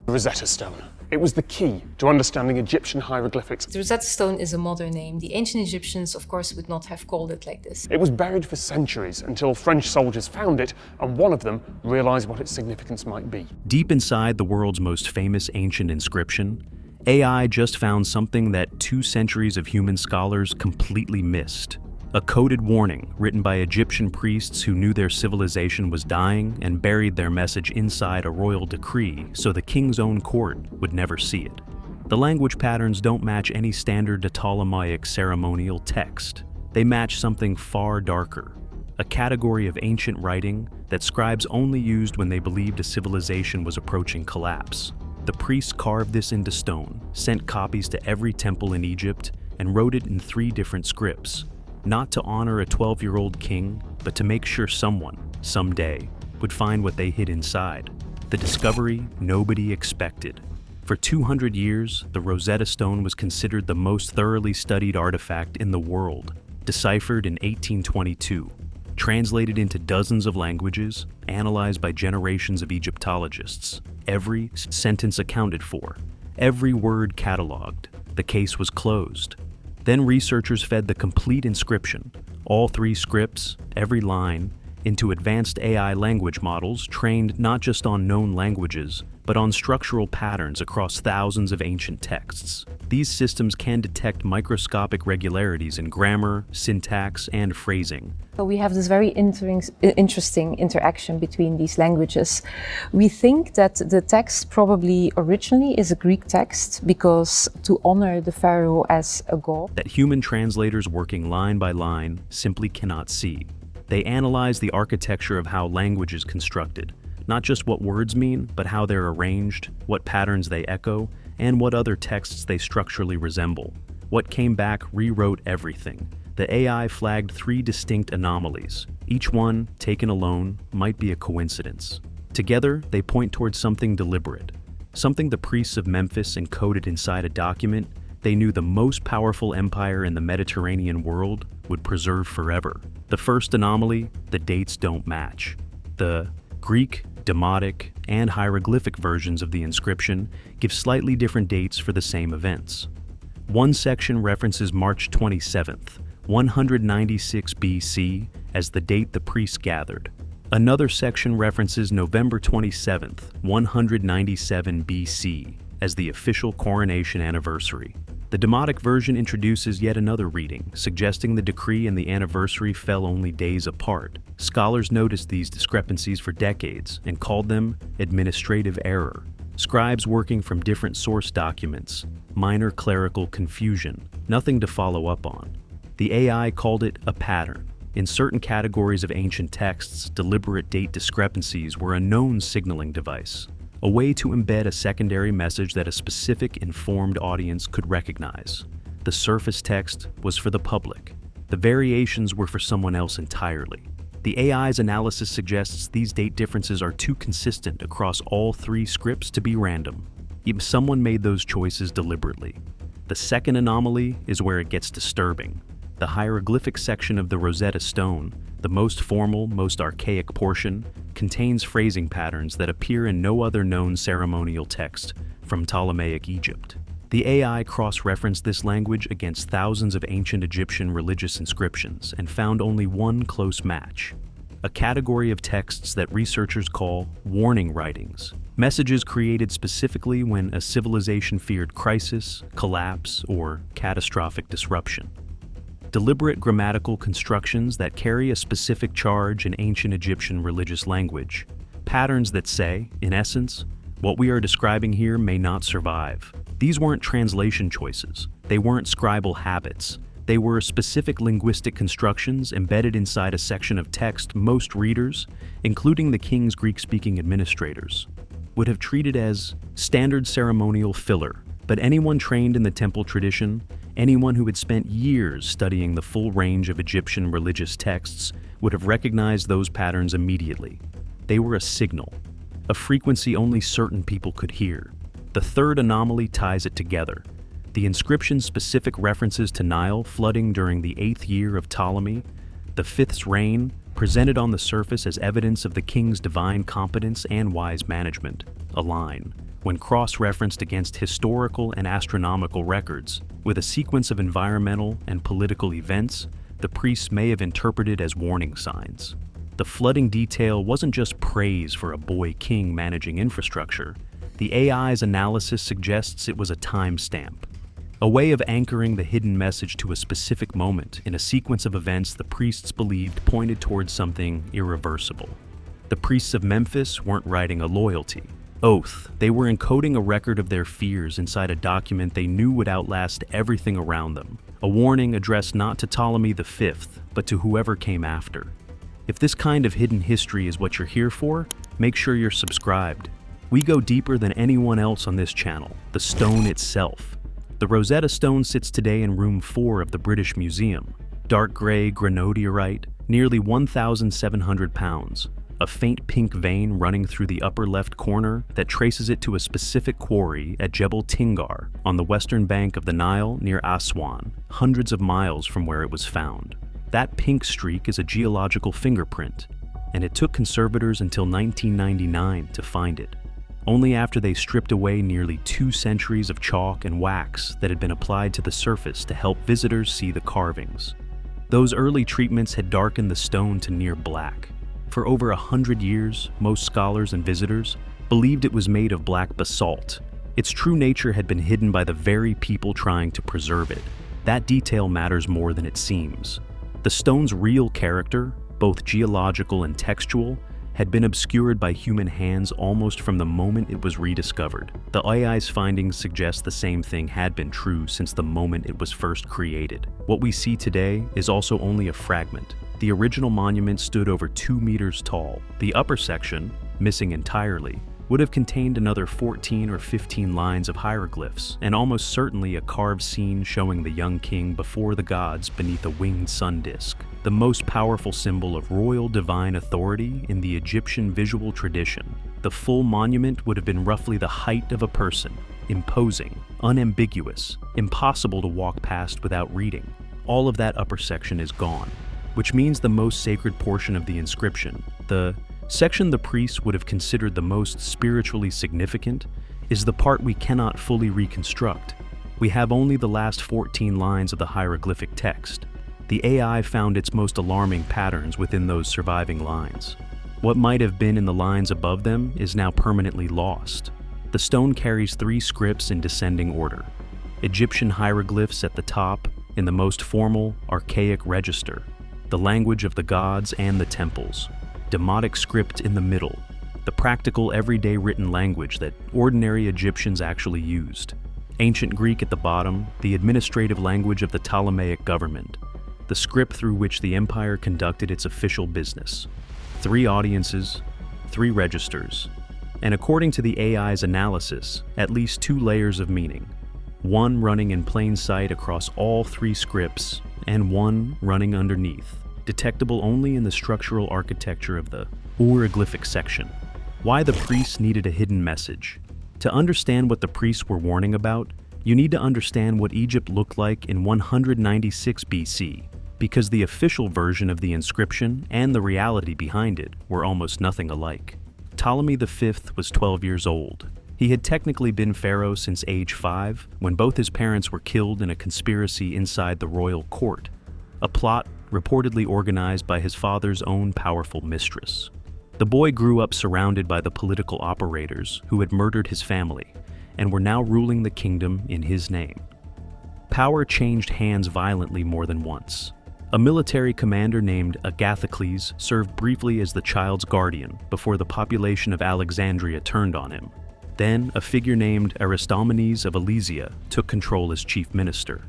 The Rosetta Stone. It was the key to understanding Egyptian hieroglyphics. The Rosetta Stone is a modern name. The ancient Egyptians, of course, would not have called it like this. It was buried for centuries until French soldiers found it, and one of them realized what its significance might be. Deep inside the world's most famous ancient inscription, AI just found something that 2 centuries of human scholars completely missed. A coded warning written by Egyptian priests who knew their civilization was dying and buried their message inside a royal decree so the king's own court would never see it. The language patterns don't match any standard Ptolemaic ceremonial text. They match something far darker, a category of ancient writing that scribes only used when they believed a civilization was approaching collapse. The priests carved this into stone, sent copies to every temple in Egypt, and wrote it in 3 different scripts. Not to honor a 12-year-old king, but to make sure someone, someday, would find what they hid inside. The discovery nobody expected. For 200 years, the Rosetta Stone was considered the most thoroughly studied artifact in the world. Deciphered in 1822, translated into dozens of languages, analyzed by generations of Egyptologists. Every sentence accounted for, every word cataloged. The case was closed. Then researchers fed the complete inscription, all 3 scripts, every line, into advanced AI language models trained not just on known languages, but on structural patterns across thousands of ancient texts. These systems can detect microscopic regularities in grammar, syntax, and phrasing. So we have this very interesting interaction between these languages. We think that the text probably originally is a Greek text because to honor the pharaoh as a god. That human translators working line by line simply cannot see. They analyze the architecture of how language is constructed, not just what words mean, but how they're arranged, what patterns they echo, and what other texts they structurally resemble. What came back rewrote everything. The AI flagged 3 distinct anomalies. Each one, taken alone, might be a coincidence. Together, they point towards something deliberate, something the priests of Memphis encoded inside a document they knew the most powerful empire in the Mediterranean world would preserve forever. The first anomaly, the dates don't match. The Greek, Demotic, and hieroglyphic versions of the inscription give slightly different dates for the same events. One section references March 27th, 196 BC as the date the priests gathered. Another section references November 27th, 197 BC as the official coronation anniversary. The Demotic version introduces yet another reading, suggesting the decree and the anniversary fell only days apart. Scholars noticed these discrepancies for decades and called them administrative error. Scribes working from different source documents, minor clerical confusion, nothing to follow up on. The AI called it a pattern. In certain categories of ancient texts, deliberate date discrepancies were a known signaling device, a way to embed a secondary message that a specific informed audience could recognize. The surface text was for the public. The variations were for someone else entirely. The AI's analysis suggests these date differences are too consistent across all 3 scripts to be random. Yet someone made those choices deliberately. The second anomaly is where it gets disturbing. The hieroglyphic section of the Rosetta Stone, the most formal, most archaic portion, contains phrasing patterns that appear in no other known ceremonial text from Ptolemaic Egypt. The AI cross-referenced this language against thousands of ancient Egyptian religious inscriptions and found only one close match, a category of texts that researchers call warning writings, messages created specifically when a civilization feared crisis, collapse, or catastrophic disruption. Deliberate grammatical constructions that carry a specific charge in ancient Egyptian religious language, patterns that say, in essence, what we are describing here may not survive. These weren't translation choices. They weren't scribal habits. They were specific linguistic constructions embedded inside a section of text most readers, including the king's Greek-speaking administrators, would have treated as standard ceremonial filler. But anyone trained in the temple tradition, anyone who had spent years studying the full range of Egyptian religious texts, would have recognized those patterns immediately. They were a signal, a frequency only certain people could hear. The third anomaly ties it together. The inscription's specific references to Nile flooding during the 8th year of Ptolemy, the 5th's reign, presented on the surface as evidence of the king's divine competence and wise management, align. when cross-referenced against historical and astronomical records. With a sequence of environmental and political events, the priests may have interpreted as warning signs. The flooding detail wasn't just praise for a boy king managing infrastructure. The AI's analysis suggests it was a timestamp, a way of anchoring the hidden message to a specific moment in a sequence of events the priests believed pointed towards something irreversible. The priests of Memphis weren't writing a loyalty oath. They were encoding a record of their fears inside a document they knew would outlast everything around them, a warning addressed not to Ptolemy V, but to whoever came after. If this kind of hidden history is what you're here for, make sure you're subscribed. We go deeper than anyone else on this channel, the stone itself. The Rosetta Stone sits today in room 4 of the British Museum. Dark gray granodiorite, nearly 1,700 pounds. A faint pink vein running through the upper left corner that traces it to a specific quarry at Jebel Tingar on the western bank of the Nile near Aswan, hundreds of miles from where it was found. That pink streak is a geological fingerprint, and it took conservators until 1999 to find it. Only after they stripped away nearly 2 centuries of chalk and wax that had been applied to the surface to help visitors see the carvings. Those early treatments had darkened the stone to near black. For over 100 years, most scholars and visitors believed it was made of black basalt. Its true nature had been hidden by the very people trying to preserve it. That detail matters more than it seems. The stone's real character, both geological and textual, had been obscured by human hands almost from the moment it was rediscovered. The AI's findings suggest the same thing had been true since the moment it was first created. What we see today is also only a fragment. The original monument stood over 2 meters tall. The upper section, missing entirely, would have contained another 14 or 15 lines of hieroglyphs, and almost certainly a carved scene showing the young king before the gods beneath a winged sun disk, the most powerful symbol of royal divine authority in the Egyptian visual tradition. The full monument would have been roughly the height of a person, imposing, unambiguous, impossible to walk past without reading. All of that upper section is gone, which means the most sacred portion of the inscription, the section the priests would have considered the most spiritually significant, is the part we cannot fully reconstruct. We have only the last 14 lines of the hieroglyphic text. The AI found its most alarming patterns within those surviving lines. What might have been in the lines above them is now permanently lost. The stone carries 3 scripts in descending order. Egyptian hieroglyphs at the top, in the most formal, archaic register, the language of the gods and the temples. Demotic script in the middle, the practical, everyday written language that ordinary Egyptians actually used. Ancient Greek at the bottom, the administrative language of the Ptolemaic government, the script through which the empire conducted its official business. 3 audiences, 3 registers, and according to the AI's analysis, at least 2 layers of meaning. One running in plain sight across all 3 scripts, and one running underneath, detectable only in the structural architecture of the hieroglyphic section. Why the priests needed a hidden message. To understand what the priests were warning about, you need to understand what Egypt looked like in 196 BC, because the official version of the inscription and the reality behind it were almost nothing alike. Ptolemy V was 12 years old. He had technically been pharaoh since age 5, when both his parents were killed in a conspiracy inside the royal court, a plot reportedly organized by his father's own powerful mistress. The boy grew up surrounded by the political operators who had murdered his family and were now ruling the kingdom in his name. Power changed hands violently more than once. A military commander named Agathocles served briefly as the child's guardian before the population of Alexandria turned on him. Then, a figure named Aristomenes of Alesia took control as chief minister,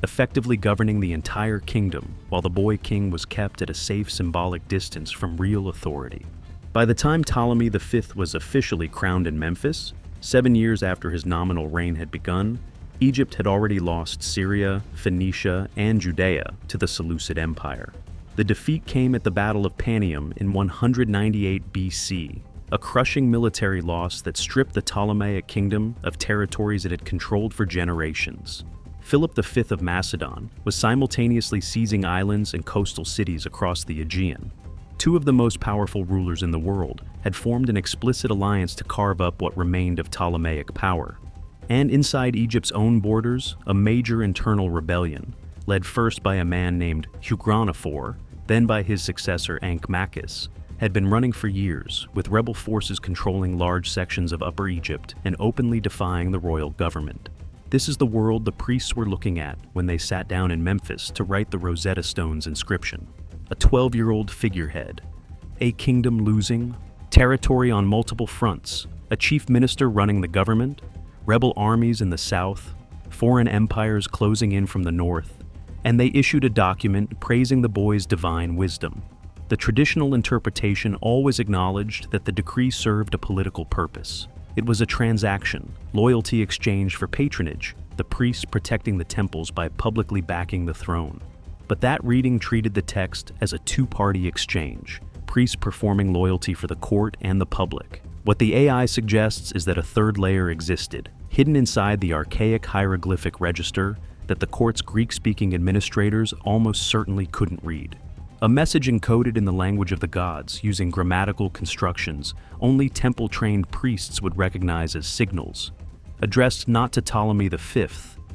effectively governing the entire kingdom while the boy king was kept at a safe symbolic distance from real authority. By the time Ptolemy V was officially crowned in Memphis, 7 years after his nominal reign had begun, Egypt had already lost Syria, Phoenicia, and Judea to the Seleucid Empire. The defeat came at the Battle of Panium in 198 BC, a crushing military loss that stripped the Ptolemaic kingdom of territories it had controlled for generations. Philip V of Macedon was simultaneously seizing islands and coastal cities across the Aegean. Two of the most powerful rulers in the world had formed an explicit alliance to carve up what remained of Ptolemaic power. And inside Egypt's own borders, a major internal rebellion, led first by a man named Hugranafor, then by his successor Ankhmachis, had been running for years, with rebel forces controlling large sections of Upper Egypt and openly defying the royal government. This is the world the priests were looking at when they sat down in Memphis to write the Rosetta Stone's inscription. A 12-year-old figurehead, a kingdom losing, territory on multiple fronts, a chief minister running the government, rebel armies in the south, foreign empires closing in from the north, and they issued a document praising the boy's divine wisdom. The traditional interpretation always acknowledged that the decree served a political purpose. It was a transaction, loyalty exchanged for patronage, the priests protecting the temples by publicly backing the throne. But that reading treated the text as a two-party exchange, priests performing loyalty for the court and the public. What the AI suggests is that a third layer existed, hidden inside the archaic hieroglyphic register that the court's Greek-speaking administrators almost certainly couldn't read. A message encoded in the language of the gods using grammatical constructions only temple-trained priests would recognize as signals, addressed not to Ptolemy V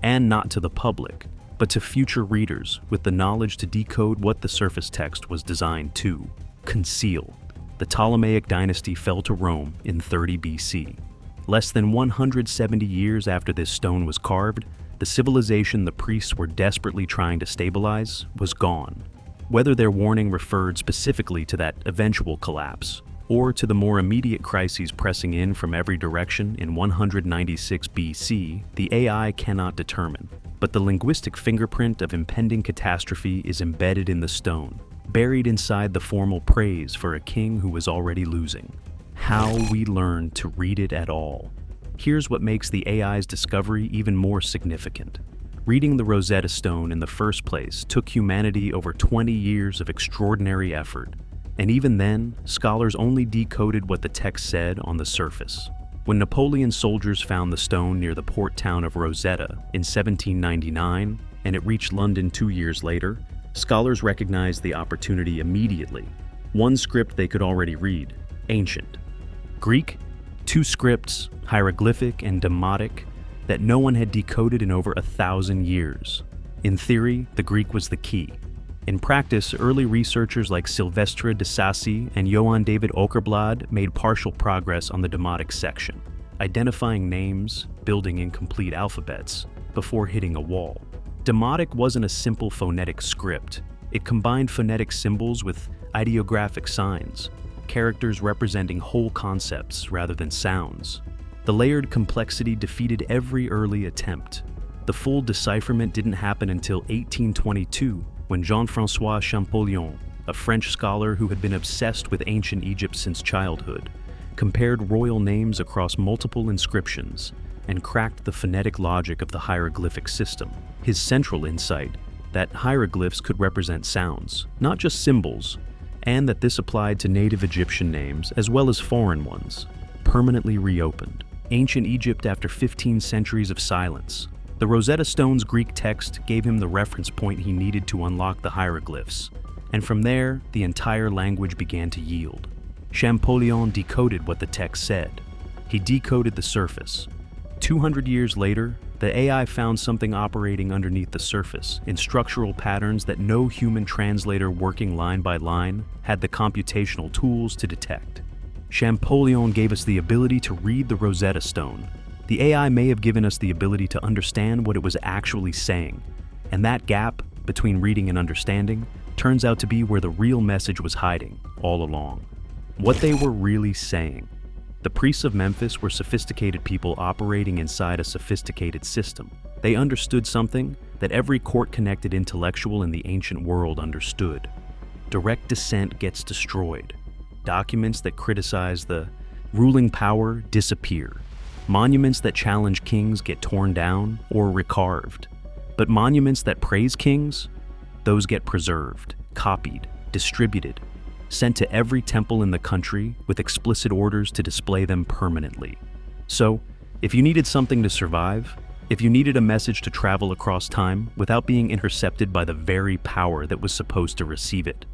and not to the public, but to future readers with the knowledge to decode what the surface text was designed to conceal. The Ptolemaic dynasty fell to Rome in 30 BC. Less than 170 years after this stone was carved, the civilization the priests were desperately trying to stabilize was gone. Whether their warning referred specifically to that eventual collapse, or to the more immediate crises pressing in from every direction in 196 BC, the AI cannot determine. But the linguistic fingerprint of impending catastrophe is embedded in the stone, buried inside the formal praise for a king who was already losing. How we learn to read it at all. Here's what makes the AI's discovery even more significant. Reading the Rosetta Stone in the first place took humanity over 20 years of extraordinary effort, and even then, scholars only decoded what the text said on the surface. When Napoleon's soldiers found the stone near the port town of Rosetta in 1799, and it reached London 2 years later, scholars recognized the opportunity immediately. One script they could already read, ancient. Greek, two scripts, hieroglyphic and demotic, that no one had decoded in over 1,000 years. In theory, the Greek was the key. In practice, early researchers like Sylvestre de Sacy and Johann David Åkerblad made partial progress on the demotic section, identifying names, building incomplete alphabets, before hitting a wall. Demotic wasn't a simple phonetic script. It combined phonetic symbols with ideographic signs, characters representing whole concepts rather than sounds. The layered complexity defeated every early attempt. The full decipherment didn't happen until 1822, when Jean-François Champollion, a French scholar who had been obsessed with ancient Egypt since childhood, compared royal names across multiple inscriptions and cracked the phonetic logic of the hieroglyphic system. His central insight, that hieroglyphs could represent sounds, not just symbols, and that this applied to native Egyptian names as well as foreign ones, permanently reopened ancient Egypt after 15 centuries of silence. The Rosetta Stone's Greek text gave him the reference point he needed to unlock the hieroglyphs, and from there, the entire language began to yield. Champollion decoded what the text said. He decoded the surface. 200 years later, the AI found something operating underneath the surface in structural patterns that no human translator working line by line had the computational tools to detect. Champollion gave us the ability to read the Rosetta Stone. The AI may have given us the ability to understand what it was actually saying, and that gap between reading and understanding turns out to be where the real message was hiding all along. What they were really saying. The priests of Memphis were sophisticated people operating inside a sophisticated system. They understood something that every court-connected intellectual in the ancient world understood. Direct descent gets destroyed. Documents that criticize the ruling power disappear. Monuments that challenge kings get torn down or recarved. But monuments that praise kings, those get preserved, copied, distributed, sent to every temple in the country with explicit orders to display them permanently. So, if you needed something to survive, if you needed a message to travel across time without being intercepted by the very power that was supposed to receive it,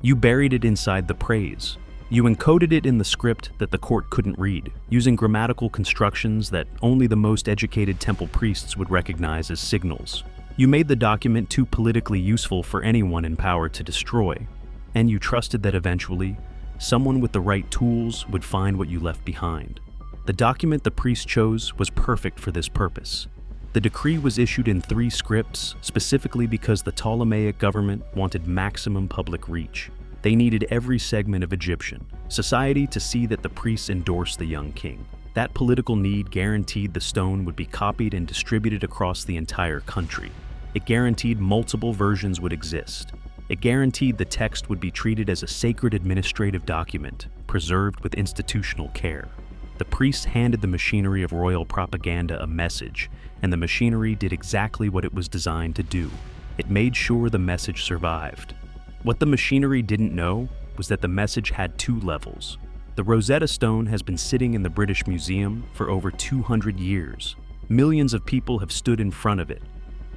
You buried it inside the praise. You encoded it in the script that the court couldn't read, using grammatical constructions that only the most educated temple priests would recognize as signals. You made the document too politically useful for anyone in power to destroy, and you trusted that eventually, someone with the right tools would find what you left behind. The document the priest chose was perfect for this purpose. The decree was issued in 3 scripts, specifically because the Ptolemaic government wanted maximum public reach. They needed every segment of Egyptian society to see that the priests endorsed the young king. That political need guaranteed the stone would be copied and distributed across the entire country. It guaranteed multiple versions would exist. It guaranteed the text would be treated as a sacred administrative document, preserved with institutional care. The priests handed the machinery of royal propaganda a message, and the machinery did exactly what it was designed to do. It made sure the message survived. What the machinery didn't know was that the message had 2 levels. The Rosetta Stone has been sitting in the British Museum for over 200 years. Millions of people have stood in front of it.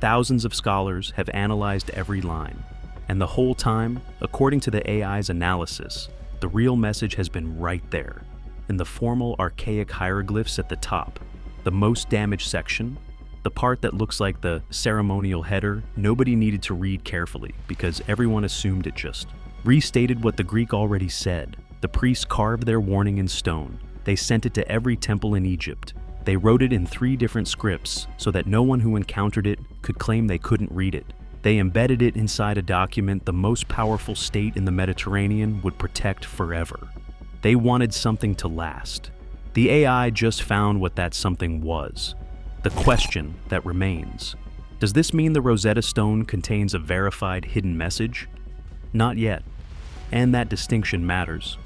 Thousands of scholars have analyzed every line. And the whole time, according to the AI's analysis, the real message has been right there, in the formal archaic hieroglyphs at the top. The most damaged section, the part that looks like the ceremonial header, nobody needed to read carefully because everyone assumed it just restated what the Greek already said. The priests carved their warning in stone. They sent it to every temple in Egypt. They wrote it in 3 different scripts so that no one who encountered it could claim they couldn't read it. They embedded it inside a document the most powerful state in the Mediterranean would protect forever. They wanted something to last. The AI just found what that something was. The question that remains: does this mean the Rosetta Stone contains a verified hidden message? Not yet, and that distinction matters.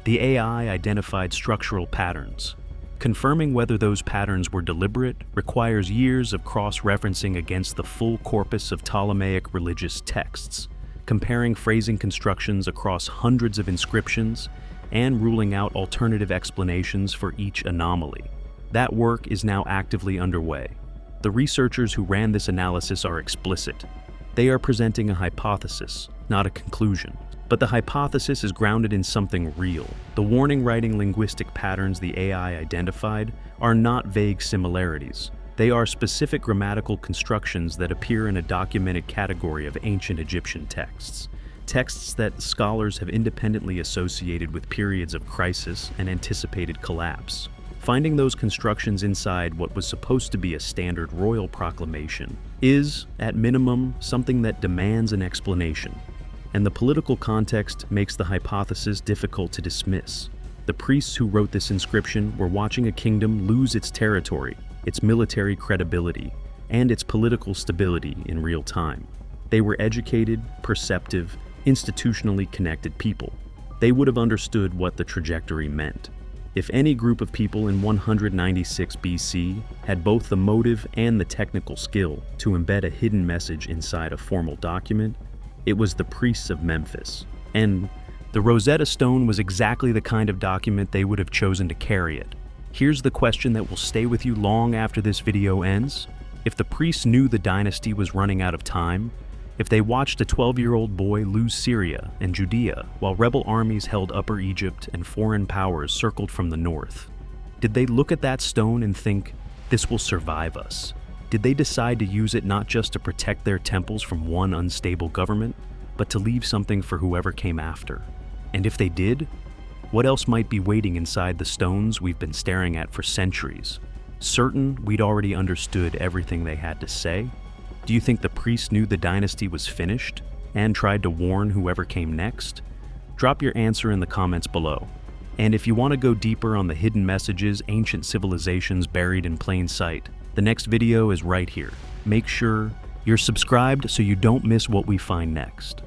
The AI identified structural patterns. Confirming whether those patterns were deliberate requires years of cross-referencing against the full corpus of Ptolemaic religious texts, comparing phrasing constructions across hundreds of inscriptions, and ruling out alternative explanations for each anomaly. That work is now actively underway. The researchers who ran this analysis are explicit. They are presenting a hypothesis, not a conclusion. But the hypothesis is grounded in something real. The warning writing linguistic patterns the AI identified are not vague similarities. They are specific grammatical constructions that appear in a documented category of ancient Egyptian texts. Texts that scholars have independently associated with periods of crisis and anticipated collapse. Finding those constructions inside what was supposed to be a standard royal proclamation is, at minimum, something that demands an explanation. And the political context makes the hypothesis difficult to dismiss. The priests who wrote this inscription were watching a kingdom lose its territory, its military credibility, and its political stability in real time. They were educated, perceptive, institutionally connected people. They would have understood what the trajectory meant. If any group of people in 196 BC had both the motive and the technical skill to embed a hidden message inside a formal document, it was the priests of Memphis. And the Rosetta Stone was exactly the kind of document they would have chosen to carry it. Here's the question that will stay with you long after this video ends. If the priests knew the dynasty was running out of time, if they watched a 12-year-old boy lose Syria and Judea while rebel armies held Upper Egypt and foreign powers circled from the north, did they look at that stone and think, this will survive us? Did they decide to use it not just to protect their temples from one unstable government, but to leave something for whoever came after? And if they did, what else might be waiting inside the stones we've been staring at for centuries? Certain we'd already understood everything they had to say? Do you think the priests knew the dynasty was finished and tried to warn whoever came next? Drop your answer in the comments below. And if you want to go deeper on the hidden messages ancient civilizations buried in plain sight, the next video is right here. Make sure you're subscribed so you don't miss what we find next.